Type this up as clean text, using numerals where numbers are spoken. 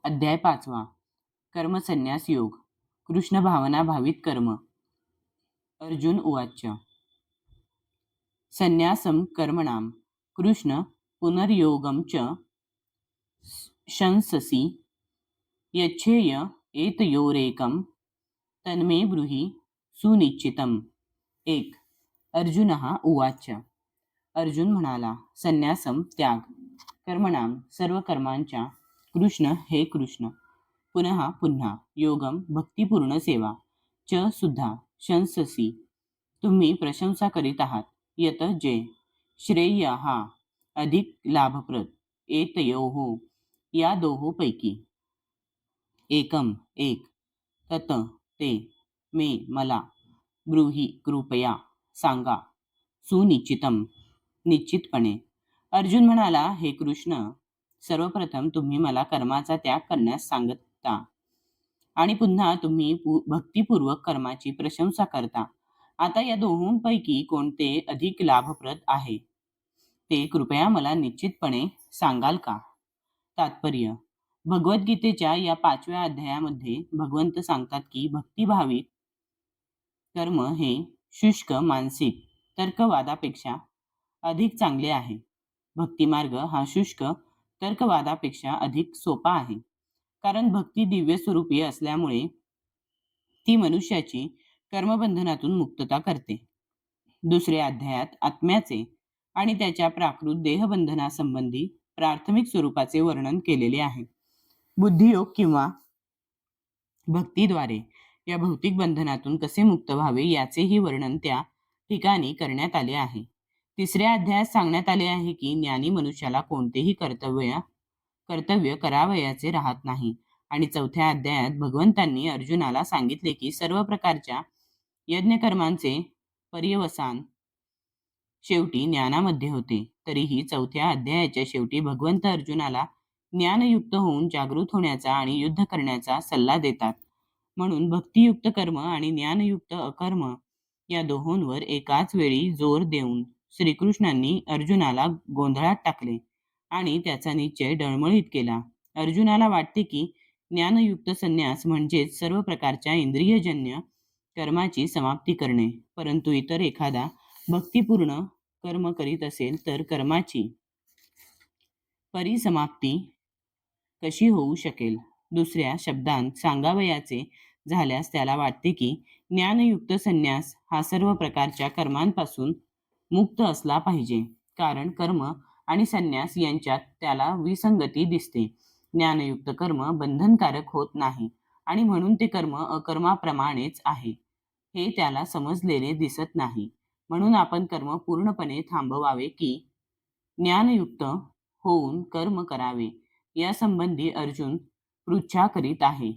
अध्याय 5. कर्मसन्न्यास योग. कृष्ण भावना भावित कर्म. अर्जुन उवाच. संन्यासं कर्मणां कृष्ण पुनर्योगं च शंससि यच्छेय एतयोरेकं तन्मे ब्रूहि सुनिश्चितम्. 1. अर्जुनः उवाच. अर्जुन म्हणाला, संन्यासम त्याग, कर्मणाम सर्व कर्मांच्या, कृष्ण हे कृष्ण, पुन्हा पुन्हा, योगम भक्तिपूर्ण सेवा, च सुद्धा, शंससी तुम्ही प्रशंसा करीत आहात, यत जे श्रेय हा अधिक लाभप्रद, एतयोः या दोहोपैकी, एकम एक, तत ते, मे मला, ब्रूहि कृपया सांगा, सुनिश्चितम निश्चितपणे. अर्जुन म्हणाला, हे कृष्ण, सर्वप्रथम तुम्ही मला कर्माचा त्याग करण्यास सांगता आणि पुन्हा तुम्ही भक्तिपूर्वक कर्माची प्रशंसा करता. आता या दोहोंपैकी कोणते अधिक लाभप्रद आहे ते कृपया मला निश्चितपणे सांगाल का? तात्पर्य. भगवद्गीतेच्या या 5व्या अध्यायामध्ये भगवंत सांगतात की भक्तिभावित कर्म हे शुष्क मानसिक तर्कवादापेक्षा अधिक चांगले आहे. भक्तिमार्ग हा शुष्क तर्कवादापेक्षा अधिक सोपा आहे, कारण भक्ती दिव्य स्वरूपी असल्यामुळे ती मनुष्याची कर्मबंधनातून मुक्तता करते. दुसऱ्या अध्यायात आत्म्याचे आणि त्याच्या प्राकृत देहबंधनासंबंधी प्राथमिक स्वरूपाचे वर्णन केलेले आहे. बुद्धियोग किंवा भक्तीद्वारे या भौतिक बंधनातून कसे मुक्त व्हावे याचेही वर्णन त्या ठिकाणी करण्यात आले आहे. तिसऱ्या अध्यायात सांगण्यात आले आहे की ज्ञानी मनुष्याला कोणतेही कर्तव्य करावयाचे राहत नाही. आणि चौथ्या अध्यायात भगवंतांनी अर्जुनाला सांगितले की सर्व प्रकारच्या यज्ञकर्मांचे पर्यवसान शेवटी ज्ञानामध्ये होते. तरीही चौथ्या अध्यायाच्या शेवटी भगवंत अर्जुनाला ज्ञानयुक्त होऊन जागृत होण्याचा आणि युद्ध करण्याचा सल्ला देतात. म्हणून भक्तियुक्त कर्म आणि ज्ञानयुक्त अकर्म या दोहोंवर एकाच वेळी जोर देऊन श्रीकृष्णांनी अर्जुनाला गोंधळात टाकले आणि त्याचा निश्चय डळमळीत केला. अर्जुनाला वाटते की ज्ञानयुक्त संन्यास म्हणजेच सर्व प्रकारच्या इंद्रियजन्य कर्माची समाप्ती करणे, परंतु इतर एखादा भक्तिपूर्ण कर्म करीत असेल तर कर्माची परिसमाप्ती कशी होऊ शकेल? दुसऱ्या शब्दांत सांगावयाचे झाल्यास त्याला वाटते की ज्ञानयुक्त संन्यास हा सर्व प्रकारच्या कर्मांपासून मुक्त असला पाहिजे, कारण कर्म आणि संन्यास यांच्यात त्याला विसंगती दिसते. ज्ञानयुक्त कर्म बंधनकारक होत नाही आणि म्हणून ते कर्म अकर्माप्रमाणेच आहे हे त्याला समजलेले दिसत नाही. म्हणून आपण कर्म पूर्णपणे थांबवावे की ज्ञानयुक्त होऊन कर्म करावे यासंबंधी अर्जुन पृच्छा करीत आहे.